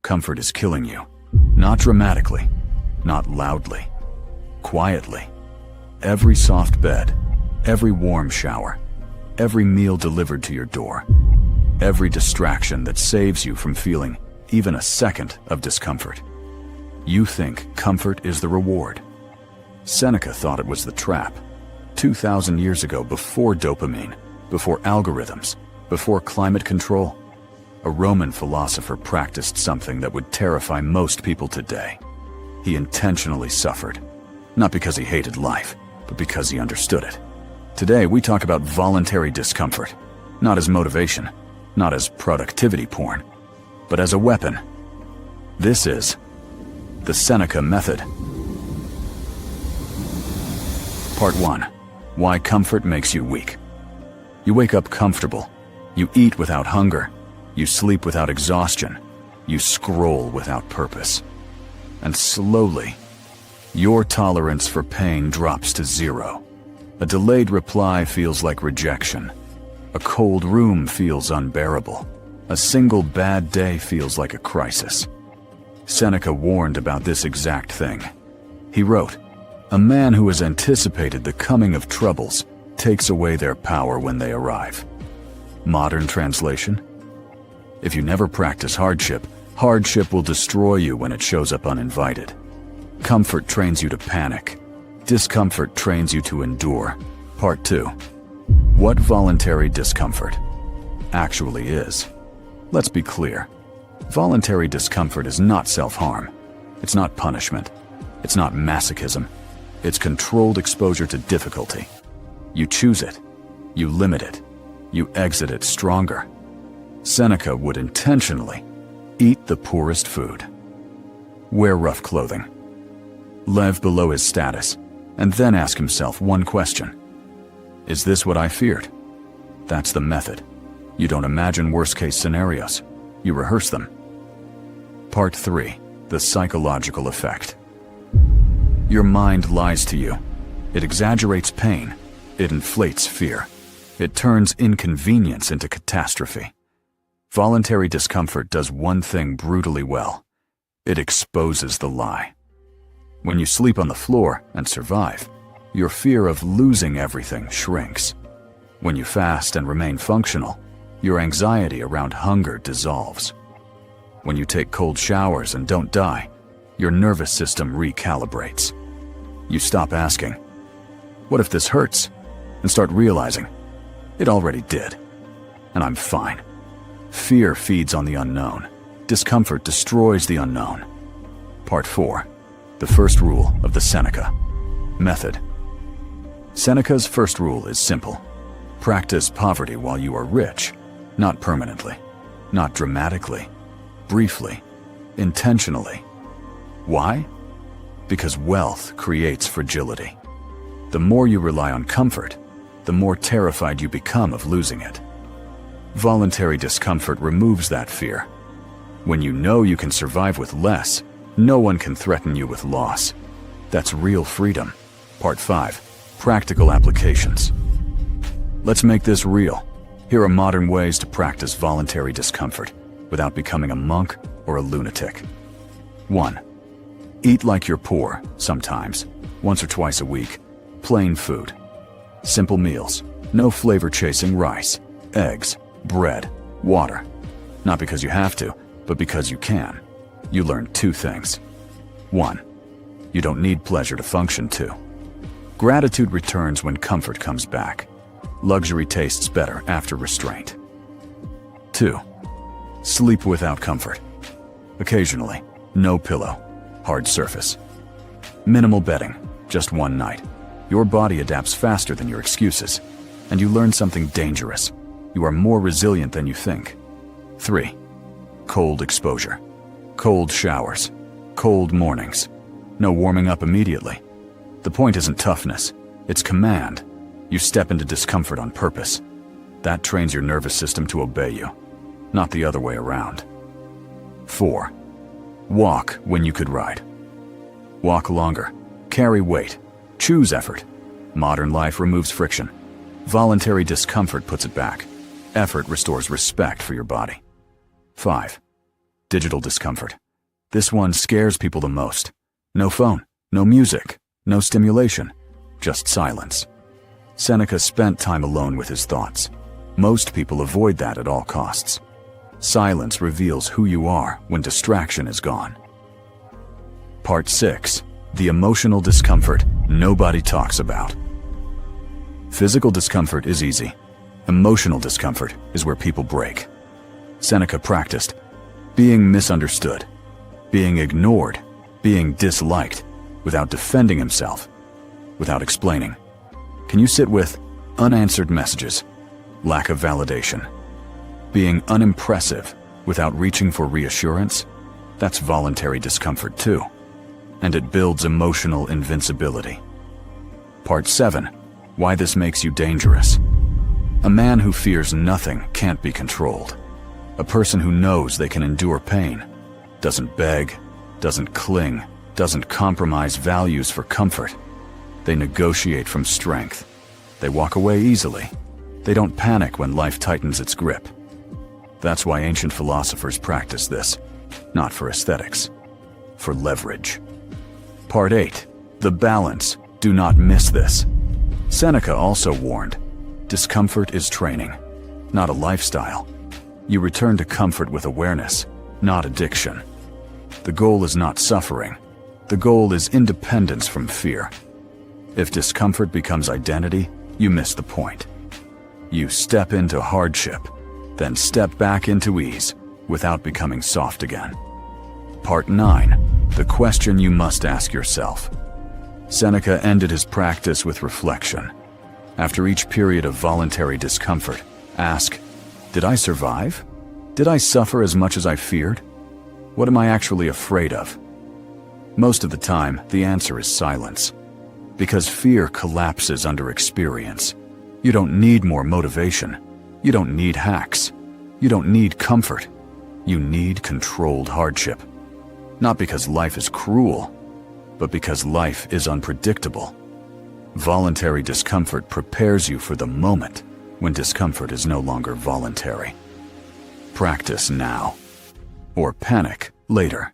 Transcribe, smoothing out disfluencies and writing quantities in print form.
Comfort is killing you. Not dramatically, not loudly, quietly. Every soft bed, every warm shower, every meal delivered to your door, every distraction that saves you from feeling even a second of discomfort. You think comfort is the reward. Seneca thought it was the trap. 2,000 years ago, before dopamine, before algorithms, before climate control, a Roman philosopher practiced something that would terrify most people today. He intentionally suffered, not because he hated life, but because he understood it. Today, we talk about voluntary discomfort, not as motivation, not as productivity porn, but as a weapon. This is the Seneca method. Part 1. Why comfort makes you weak. You wake up comfortable. You eat without hunger. You sleep without exhaustion. You scroll without purpose. And slowly, your tolerance for pain drops to zero. A delayed reply feels like rejection. A cold room feels unbearable. A single bad day feels like a crisis. Seneca warned about this exact thing. He wrote, "A man who has anticipated the coming of troubles takes away their power when they arrive." Modern translation: if you never practice hardship, hardship will destroy you when it shows up uninvited. Comfort trains you to panic. Discomfort trains you to endure. Part 2. What voluntary discomfort actually is. Let's be clear. Voluntary discomfort is not self-harm. It's not punishment. It's not masochism. It's controlled exposure to difficulty. You choose it. You limit it. You exit it stronger. Seneca would intentionally eat the poorest food, wear rough clothing, live below his status, and then ask himself one question. Is this what I feared? That's the method. You don't imagine worst-case scenarios. You rehearse them. Part 3. The psychological effect. Your mind lies to you. It exaggerates pain. It inflates fear. It turns inconvenience into catastrophe. Voluntary discomfort does one thing brutally well. It exposes the lie. When you sleep on the floor and survive, your fear of losing everything shrinks. When you fast and remain functional, your anxiety around hunger dissolves. When you take cold showers and don't die, your nervous system recalibrates. You stop asking, "What if this hurts?" and start realizing, "It already did, and I'm fine." Fear feeds on the unknown. Discomfort destroys the unknown. Part 4. The first rule of the Seneca method. Seneca's first rule is simple. Practice poverty while you are rich, not permanently, not dramatically, briefly, intentionally. Why? Because wealth creates fragility. The more you rely on comfort, the more terrified you become of losing it. Voluntary discomfort removes that fear. When you know you can survive with less, no one can threaten you with loss. That's real freedom. Part 5. Practical applications. Let's make this real. Here are modern ways to practice voluntary discomfort without becoming a monk or a lunatic. 1. Eat like you're poor, sometimes, once or twice a week. Plain food. Simple meals. No flavor-chasing rice, eggs, bread, water. Not because you have to, but because you can. You learn 2 things. 1. You don't need pleasure to function. 2. Gratitude returns when comfort comes back. Luxury tastes better after restraint. 2. Sleep without comfort. Occasionally, no pillow, hard surface. Minimal bedding, just one night. Your body adapts faster than your excuses, and you learn something dangerous. You are more resilient than you think. 3. Cold exposure. Cold showers. Cold mornings. No warming up immediately. The point isn't toughness, it's command. You step into discomfort on purpose. That trains your nervous system to obey you, not the other way around. 4. Walk when you could ride. Walk longer. Carry weight. Choose effort. Modern life removes friction. Voluntary discomfort puts it back. Effort restores respect for your body. 5. Digital discomfort. This one scares people the most. No phone, no music, no stimulation, just silence. Seneca spent time alone with his thoughts. Most people avoid that at all costs. Silence reveals who you are when distraction is gone. Part 6. The emotional discomfort nobody talks about. Physical discomfort is easy. Emotional discomfort is where people break. Seneca practiced being misunderstood, being ignored, being disliked, without defending himself, without explaining. Can you sit with unanswered messages, lack of validation, being unimpressive without reaching for reassurance? That's voluntary discomfort too, and it builds emotional invincibility. Part 7. Why this makes you dangerous. A man who fears nothing can't be controlled. A person who knows they can endure pain, doesn't beg, doesn't cling, doesn't compromise values for comfort. They negotiate from strength. They walk away easily. They don't panic when life tightens its grip. That's why ancient philosophers practiced this, not for aesthetics, for leverage. Part 8. The balance. Do not miss this. Seneca also warned, discomfort is training, not a lifestyle. You return to comfort with awareness, not addiction. The goal is not suffering. The goal is independence from fear. If discomfort becomes identity, you miss the point. You step into hardship, then step back into ease without becoming soft again. Part 9. The question you must ask yourself. Seneca ended his practice with reflection. After each period of voluntary discomfort, ask, did I survive? Did I suffer as much as I feared? What am I actually afraid of? Most of the time, the answer is silence. Because fear collapses under experience. You don't need more motivation. You don't need hacks. You don't need comfort. You need controlled hardship. Not because life is cruel, but because life is unpredictable. Voluntary discomfort prepares you for the moment when discomfort is no longer voluntary. Practice now, or panic later.